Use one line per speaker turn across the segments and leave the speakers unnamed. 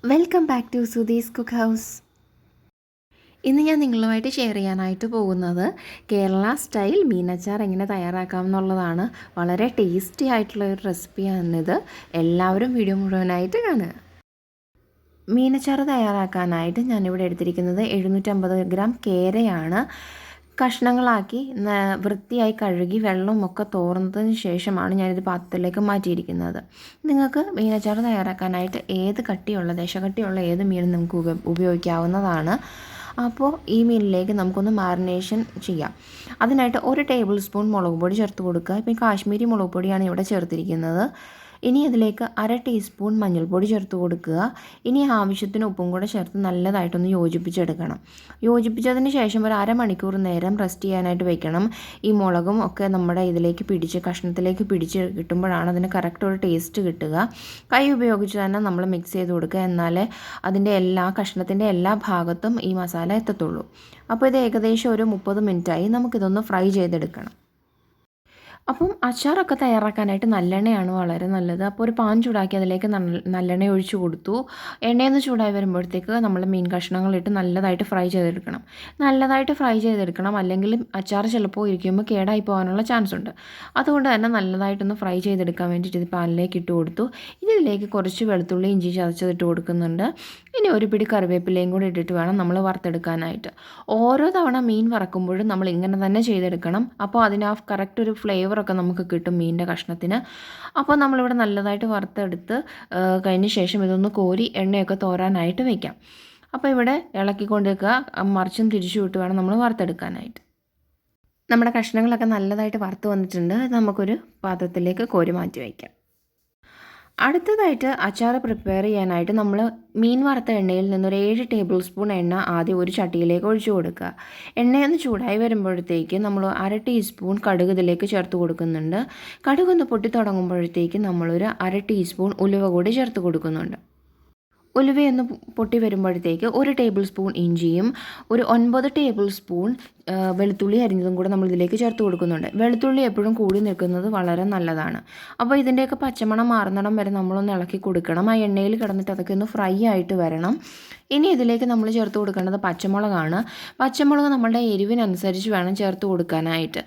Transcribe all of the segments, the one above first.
Welcome back to Sudhi's cook house. ഇന്ന് ഞാൻ നിങ്ങളുമായിട്ട് ഷെയർ ചെയ്യാനായിട്ട് പോകുന്നത് കേരള സ്റ്റൈൽ മീനച്ചാർ എങ്ങനെ തയ്യാറാക്കാം എന്നുള്ളതാണ്. വളരെ ടേസ്റ്റി ആയിട്ടുള്ള ഒരു റെസിപ്പിയാണിത്. എല്ലാവരും വീഡിയോ മുഴുവനായിട്ട് കാണുക. മീനച്ചാർ തയ്യാറാക്കാനായിട്ട് ഞാനിവിടെ എടുത്തിരിക്കുന്നത് 750 ഗ്രാം കേരയാണ്. കഷ്ണങ്ങളാക്കി വൃത്തിയായി കഴുകി വെള്ളമൊക്കെ തോർന്നതിന് ശേഷമാണ് ഞാനിത് പാത്രത്തിലേക്ക് മാറ്റിയിരിക്കുന്നത്. നിങ്ങൾക്ക് മീനച്ചാർ തയ്യാറാക്കാനായിട്ട് ഏത് കട്ടിയുള്ള ദേശക്കട്ടിയുള്ള ഏത് മീനും നമുക്ക് ഉപയോഗിക്കാവുന്നതാണ്. അപ്പോൾ ഈ മീനിലേക്ക് നമുക്കൊന്ന് മാരിനേഷൻ ചെയ്യാം. അതിനായിട്ട് 1 ടേബിൾ സ്പൂൺ മുളക് പൊടി ചേർത്ത് കൊടുക്കുക. ഇപ്പോൾ കാശ്മീരി മുളക് പൊടിയാണ് ഇവിടെ ചേർത്തിരിക്കുന്നത്. ഇനി അതിലേക്ക് 1/2 ടീസ്പൂൺ മഞ്ഞൾപ്പൊടി ചേർത്ത് കൊടുക്കുക. ഇനി ആവശ്യത്തിന് ഉപ്പും കൂടെ ചേർത്ത് നല്ലതായിട്ടൊന്ന് യോജിപ്പിച്ചെടുക്കണം. യോജിപ്പിച്ചതിന് ശേഷം ഒരു അരമണിക്കൂർ നേരം റെസ്റ്റ് ചെയ്യാനായിട്ട് വെക്കണം. ഈ മുളകും ഒക്കെ നമ്മുടെ ഇതിലേക്ക് കഷ്ണത്തിലേക്ക് പിടിച്ച് കിട്ടുമ്പോഴാണ് അതിന് കറക്റ്റ് ഒരു ടേസ്റ്റ് കിട്ടുക. കൈ ഉപയോഗിച്ച് തന്നെ നമ്മൾ മിക്സ് ചെയ്ത് കൊടുക്കുക. എന്നാലേ അതിൻ്റെ കഷ്ണത്തിൻ്റെ എല്ലാ ഭാഗത്തും ഈ മസാല എത്തത്തുള്ളൂ. അപ്പോൾ ഇത് ഏകദേശം ഒരു 30 മിനിറ്റായി. നമുക്കിതൊന്ന് ഫ്രൈ ചെയ്തെടുക്കണം. അപ്പം അച്ചാറൊക്കെ തയ്യാറാക്കാനായിട്ട് നല്ലെണ്ണയാണ് വളരെ നല്ലത്. അപ്പോൾ ഒരു പാൻ ചൂടാക്കി അതിലേക്ക് നല്ലെണ്ണ ഒഴിച്ച് കൊടുത്തു. എണ്ണയൊന്ന് ചൂടായി വരുമ്പോഴത്തേക്ക് നമ്മൾ മീൻ കഷ്ണങ്ങളിട്ട് നല്ലതായിട്ട് ഫ്രൈ ചെയ്തെടുക്കണം. അല്ലെങ്കിൽ അച്ചാർ ചിലപ്പോൾ ഇരിക്കുമ്പോൾ കേടായി പോകാനുള്ള ചാൻസ് ഉണ്ട്. അതുകൊണ്ട് തന്നെ നല്ലതായിട്ടൊന്ന് ഫ്രൈ ചെയ്തെടുക്കാൻ വേണ്ടിയിട്ട് ഇത് പാനിലേക്ക് ഇട്ട് കൊടുത്തു. ഇനി ഇതിലേക്ക് കുറച്ച് വെളുത്തുള്ളി ഇഞ്ചി ചതച്ചതിട്ട് കൊടുക്കുന്നുണ്ട്. ഇനി ഒരു പിടി കറിവേപ്പിലയും കൂടി ഇട്ടിട്ട് വേണം നമ്മൾ വറുത്തെടുക്കാനായിട്ട്. ഓരോ തവണ മീൻ വറക്കുമ്പോഴും നമ്മൾ ഇങ്ങനെ തന്നെ ചെയ്തെടുക്കണം. അപ്പോൾ അതിന് കറക്റ്റ് ഒരു ഫ്ലേവറൊക്കെ നമുക്ക് കിട്ടും മീനിൻ്റെ കഷ്ണത്തിന്. അപ്പോൾ നമ്മളിവിടെ നല്ലതായിട്ട് വറുത്തെടുത്ത് കഴിഞ്ഞ ശേഷം ഇതൊന്ന് കോരി എണ്ണയൊക്കെ തോരാനായിട്ട് വയ്ക്കാം. അപ്പോൾ ഇവിടെ ഇളക്കിക്കൊണ്ടിരിക്കുക. മറിച്ചും തിരിച്ചു വിട്ട് വേണം നമ്മൾ വറുത്തെടുക്കാനായിട്ട്. നമ്മുടെ കഷ്ണങ്ങളൊക്കെ നല്ലതായിട്ട് വറുത്ത് വന്നിട്ടുണ്ട്. നമുക്കൊരു പാത്രത്തിലേക്ക് കോരി മാറ്റി വയ്ക്കാം. അടുത്തതായിട്ട് അച്ചാർ പ്രിപ്പയർ ചെയ്യാനായിട്ട് നമ്മൾ മീൻ വറുത്ത എണ്ണയിൽ നിന്നൊരു 7 ടേബിൾ സ്പൂൺ എണ്ണ ആദ്യം ഒരു ചട്ടിയിലേക്ക് ഒഴിച്ചു കൊടുക്കുക. എണ്ണയൊന്ന് ചൂടായി വരുമ്പോഴത്തേക്ക് നമ്മൾ 1/2 ടീസ്പൂൺ കടുക് ഇതിലേക്ക് ചേർത്ത് കൊടുക്കുന്നുണ്ട്. കടുകൊന്ന് പൊട്ടി തുടങ്ങുമ്പോഴത്തേക്ക് നമ്മളൊരു 1/2 ടീസ്പൂൺ ഉലുവ കൂടി ചേർത്ത് കൊടുക്കുന്നുണ്ട്. ഉലുവയൊന്ന് പൊട്ടി വരുമ്പോഴത്തേക്ക് 1 ടേബിൾ സ്പൂൺ ഇഞ്ചിയും ഒരു 9 ടേബിൾ സ്പൂൺ വെളുത്തുള്ളി അരിഞ്ഞതും കൂടെ നമ്മൾ ഇതിലേക്ക് ചേർത്ത് കൊടുക്കുന്നുണ്ട്. വെളുത്തുള്ളി എപ്പോഴും കൂടി നിൽക്കുന്നത് വളരെ നല്ലതാണ്. അപ്പോൾ ഇതിൻ്റെയൊക്കെ പച്ചമണം മാറുന്നിടം വരെ നമ്മളൊന്ന് ഇളക്കി കൊടുക്കണം. ആ എണ്ണയിൽ കിടന്നിട്ട് അതൊക്കെ ഒന്ന് ഫ്രൈ ആയിട്ട് വരണം. ഇനി ഇതിലേക്ക് നമ്മൾ ചേർത്ത് കൊടുക്കേണ്ടത് പച്ചമുളകാണ്. പച്ചമുളക് നമ്മളുടെ എരിവിനനുസരിച്ച് വേണം ചേർത്ത് കൊടുക്കാനായിട്ട്.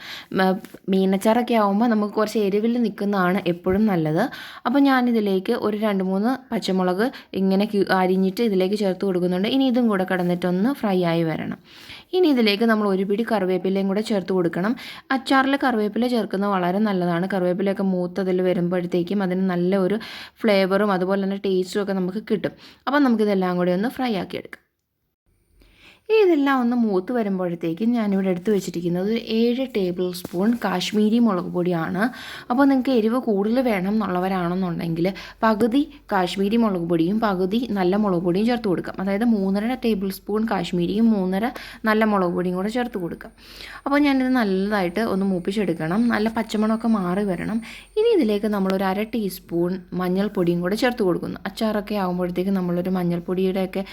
മീനച്ചാറൊക്കെ ആകുമ്പോൾ നമുക്ക് കുറച്ച് എരിവിൽ നിൽക്കുന്നതാണ് എപ്പോഴും നല്ലത്. അപ്പോൾ ഞാനിതിലേക്ക് ഒരു 2-3 പച്ചമുളക് ഇങ്ങനെ അരിഞ്ഞിട്ട് ഇതിലേക്ക് ചേർത്ത് കൊടുക്കുന്നുണ്ട്. ഇനി ഇതും കൂടെ കിടന്നിട്ടൊന്ന് ഫ്രൈ ആയി വരണം. ഇനി ഇതിലേക്ക് നമ്മൾ ഒരു പിടി കറിവേപ്പിലയും കൂടെ ചേർത്ത് കൊടുക്കണം. അച്ചാറിൽ കറിവേപ്പില ചേർക്കുന്നത് വളരെ നല്ലതാണ്. കറിവേപ്പിലയൊക്കെ മൂത്തതിൽ വരുമ്പോഴത്തേക്കും അതിന് നല്ല ഒരു ഫ്ലേവറും അതുപോലെ തന്നെ ടേസ്റ്റും ഒക്കെ നമുക്ക് കിട്ടും. അപ്പം നമുക്കിതെല്ലാം കൂടി ഒന്ന് ഫ്രൈ ആക്കിയെടുക്കാം. ഇതെല്ലാം ഒന്ന് മൂത്ത് വരുമ്പോഴത്തേക്കും ഞാനിവിടെ എടുത്തു വെച്ചിരിക്കുന്നത് ഒരു 7 ടേബിൾ സ്പൂൺ കാശ്മീരി മുളക് പൊടിയാണ്. അപ്പോൾ നിങ്ങൾക്ക് എരിവ് കൂടുതൽ വേണം എന്നുള്ളവരാണെന്നുണ്ടെങ്കിൽ പകുതി കാശ്മീരി മുളക് പൊടിയും പകുതി നല്ല മുളക് പൊടിയും ചേർത്ത് കൊടുക്കാം. അതായത് 3.5 ടേബിൾ സ്പൂൺ കാശ്മീരിയും 3.5 നല്ല മുളക് പൊടിയും കൂടെ ചേർത്ത് കൊടുക്കാം. അപ്പോൾ ഞാനിത് നല്ലതായിട്ട് ഒന്ന് മൂപ്പിച്ചെടുക്കണം. നല്ല പച്ചമണമൊക്കെ മാറി വരണം. ഇനി ഇതിലേക്ക് നമ്മളൊരു 1/2 ടീസ്പൂൺ മഞ്ഞൾപ്പൊടിയും കൂടെ ചേർത്ത് കൊടുക്കുന്നു. അച്ചാറൊക്കെ ആകുമ്പോഴത്തേക്കും നമ്മളൊരു മഞ്ഞൾപ്പൊടിയുടെയൊക്കെ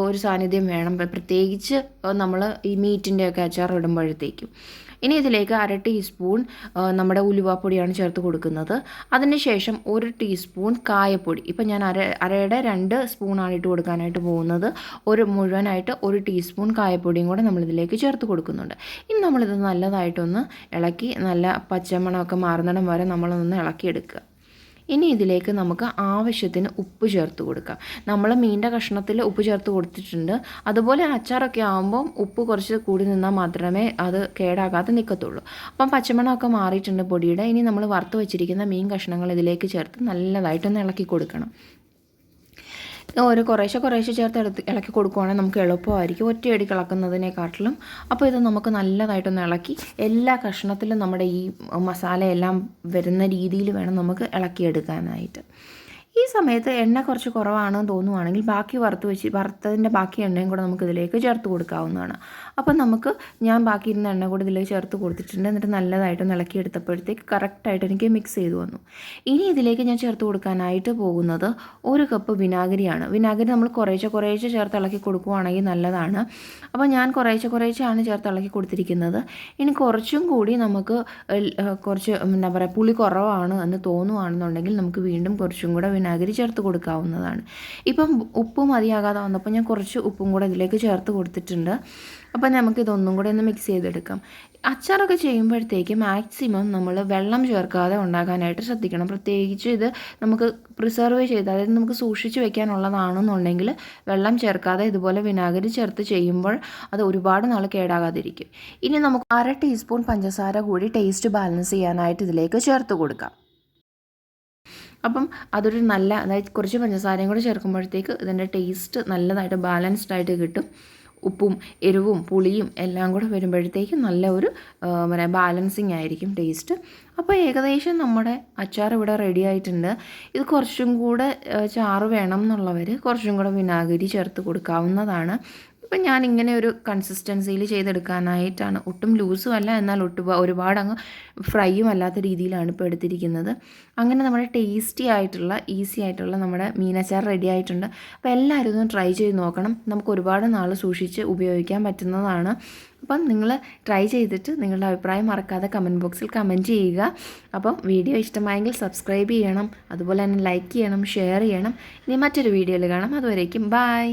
ഒരു സാന്നിധ്യം വേണം, പ്രത്യേകിച്ച് നമ്മൾ ഈ മീറ്റിൻ്റെയൊക്കെ അച്ചാർ ഇടുമ്പോഴത്തേക്കും. ഇനി ഇതിലേക്ക് 1/2 ടീസ്പൂൺ നമ്മുടെ ഉലുവാപ്പൊടിയാണ് ചേർത്ത് കൊടുക്കുന്നത്. അതിനുശേഷം 1 ടീസ്പൂൺ കായപ്പൊടി. ഇപ്പം ഞാൻ അരയുടെ 2 സ്പൂണാണ് ഇട്ട് കൊടുക്കാനായിട്ട് പോകുന്നത്. മുഴുവനായിട്ട് 1 ടീസ്പൂൺ കായപ്പൊടിയും കൂടെ നമ്മളിതിലേക്ക് ചേർത്ത് കൊടുക്കുന്നുണ്ട്. ഇനി നമ്മളിത് നല്ലതായിട്ടൊന്ന് ഇളക്കി നല്ല പച്ചമണമൊക്കെ മാറുന്നിടം വരെ നമ്മളൊന്ന് ഇളക്കിയെടുക്കുക. ഇനി ഇതിലേക്ക് നമുക്ക് ആവശ്യത്തിന് ഉപ്പ് ചേർത്ത് കൊടുക്കാം. നമ്മൾ മീനിൻ്റെ കഷ്ണത്തിൽ ഉപ്പ് ചേർത്ത് കൊടുത്തിട്ടുണ്ട്. അതുപോലെ അച്ചാറൊക്കെ ആകുമ്പോൾ ഉപ്പ് കുറച്ച് കൂടി നിന്നാൽ മാത്രമേ അത് കേടാകാതെ നിൽക്കത്തുള്ളൂ. അപ്പം പച്ചമണമൊക്കെ മാറിയിട്ടുണ്ട് പൊടിയുടെ. ഇനി നമ്മൾ വറുത്ത് വെച്ചിരിക്കുന്ന മീൻ കഷ്ണങ്ങൾ ഇതിലേക്ക് ചേർത്ത് നല്ലതായിട്ടൊന്ന് ഇളക്കി കൊടുക്കണം. കുറേശ്ശെ ചേർത്ത് ഇളക്കി കൊടുക്കുവാണെങ്കിൽ നമുക്ക് എളുപ്പമായിരിക്കും ഒറ്റയടിക്ക് ഇളക്കുന്നതിനെക്കാട്ടിലും. അപ്പോൾ ഇത് നമുക്ക് നല്ലതായിട്ടൊന്ന് ഇളക്കി എല്ലാ കഷ്ണത്തിലും നമ്മുടെ ഈ മസാലയെല്ലാം വരുന്ന രീതിയിൽ വേണം നമുക്ക് ഇളക്കിയെടുക്കാനായിട്ട്. ഈ സമയത്ത് എണ്ണ കുറച്ച് കുറവാണെന്ന് തോന്നുവാണെങ്കിൽ വറുത്തതിൻ്റെ ബാക്കി എണ്ണയും കൂടെ നമുക്ക് ഇതിലേക്ക് ചേർത്ത് കൊടുക്കാവുന്നതാണ്. അപ്പം ഞാൻ ബാക്കി ഇരുന്ന എണ്ണ കൂടി ഇതിലേക്ക് ചേർത്ത് കൊടുത്തിട്ടുണ്ട്. എന്നിട്ട് നല്ലതായിട്ടൊന്ന് ഇളക്കിയെടുത്തപ്പോഴത്തേക്ക് കറക്റ്റായിട്ട് എനിക്ക് മിക്സ് ചെയ്ത് വന്നു. ഇനി ഇതിലേക്ക് ഞാൻ ചേർത്ത് കൊടുക്കാനായിട്ട് പോകുന്നത് 1 കപ്പ് വിനാഗിരിയാണ്. വിനാഗിരി നമ്മൾ കുറേശ്ശെ ചേർത്ത് ഇളക്കി കൊടുക്കുവാണെങ്കിൽ നല്ലതാണ്. അപ്പോൾ ഞാൻ കുറേശ്ശെയാണ് ചേർത്ത് ഇളക്കി കൊടുത്തിരിക്കുന്നത്. ഇനി കുറച്ചും കൂടി നമുക്ക് കുറച്ച് പുളി കുറവാണ് എന്ന് തോന്നുവാണെന്നുണ്ടെങ്കിൽ നമുക്ക് വീണ്ടും കുറച്ചും കൂടെ വിനാഗിരി ചേർത്ത് കൊടുക്കാവുന്നതാണ്. ഇപ്പം ഉപ്പ് മതിയാകാതെ വന്നപ്പോൾ ഞാൻ കുറച്ച് ഉപ്പും കൂടെ ഇതിലേക്ക് ചേർത്ത് കൊടുത്തിട്ടുണ്ട്. അപ്പോൾ നമുക്കിതൊന്നും കൂടെ ഒന്ന് മിക്സ് ചെയ്തെടുക്കാം. അച്ചാറൊക്കെ ചെയ്യുമ്പോഴത്തേക്ക് മാക്സിമം നമ്മൾ വെള്ളം ചേർക്കാതെ ഉണ്ടാക്കാനായിട്ട് ശ്രദ്ധിക്കണം. പ്രത്യേകിച്ച് ഇത് നമുക്ക് പ്രിസർവ് ചെയ്ത്, അതായത് നമുക്ക് സൂക്ഷിച്ച് വെക്കാനുള്ളതാണെന്നുണ്ടെങ്കിൽ വെള്ളം ചേർക്കാതെ ഇതുപോലെ വിനാഗിരി ചേർത്ത് ചെയ്യുമ്പോൾ അത് ഒരുപാട് നാൾ കേടാകാതിരിക്കും. ഇനി നമുക്ക് 1/2 ടീസ്പൂൺ പഞ്ചസാര കൂടി ടേസ്റ്റ് ബാലൻസ് ചെയ്യാനായിട്ട് ഇതിലേക്ക് ചേർത്ത് കൊടുക്കാം. അപ്പം അതൊരു നല്ല, അതായത് കുറച്ച് പഞ്ചസാരയും കൂടെ ചേർക്കുമ്പോഴത്തേക്ക് ഇതിൻ്റെ ടേസ്റ്റ് നല്ലതായിട്ട് ബാലൻസ്ഡ് ആയിട്ട് കിട്ടും. ഉപ്പും എരിവും പുളിയും എല്ലാം കൂടെ വരുമ്പോഴത്തേക്കും നല്ല ഒരു ബാലൻസിങ് ആയിരിക്കും ടേസ്റ്റ്. അപ്പോൾ ഏകദേശം നമ്മുടെ അച്ചാർ ഇവിടെ റെഡി ആയിട്ടുണ്ട്. ഇത് കുറച്ചും കൂടെ ചാറ് വേണം എന്നുള്ളവർ കുറച്ചും കൂടെ വിനാഗിരി ചേർത്ത് കൊടുക്കാവുന്നതാണ്. ഇപ്പം ഞാൻ ഇങ്ങനെ ഒരു കൺസിസ്റ്റൻസിയിൽ ചെയ്തെടുക്കാനായിട്ടാണ്. ഒട്ടും ലൂസും അല്ല, എന്നാൽ ഒരുപാട് അങ്ങ് ഫ്രൈയും അല്ലാത്ത രീതിയിലാണ് ഇപ്പോൾ എടുത്തിരിക്കുന്നത്. അങ്ങനെ നമ്മുടെ ടേസ്റ്റി ആയിട്ടുള്ള ഈസി ആയിട്ടുള്ള നമ്മുടെ മീനച്ചാർ റെഡി ആയിട്ടുണ്ട്. അപ്പോൾ എല്ലാവരും ഒന്ന് ട്രൈ ചെയ്ത് നോക്കണം. നമുക്ക് ഒരുപാട് നാൾ സൂക്ഷിച്ച് ഉപയോഗിക്കാൻ പറ്റുന്നതാണ്. അപ്പം നിങ്ങൾ ട്രൈ ചെയ്തിട്ട് നിങ്ങളുടെ അഭിപ്രായം മറക്കാതെ കമൻറ്റ് ബോക്സിൽ കമൻറ്റ് ചെയ്യുക. അപ്പം വീഡിയോ ഇഷ്ടമായെങ്കിൽ സബ്സ്ക്രൈബ് ചെയ്യണം, അതുപോലെ തന്നെ ലൈക്ക് ചെയ്യണം, ഷെയർ ചെയ്യണം. ഇനി മറ്റൊരു വീഡിയോയിൽ കാണാം. അതുവരേക്കും ബൈ.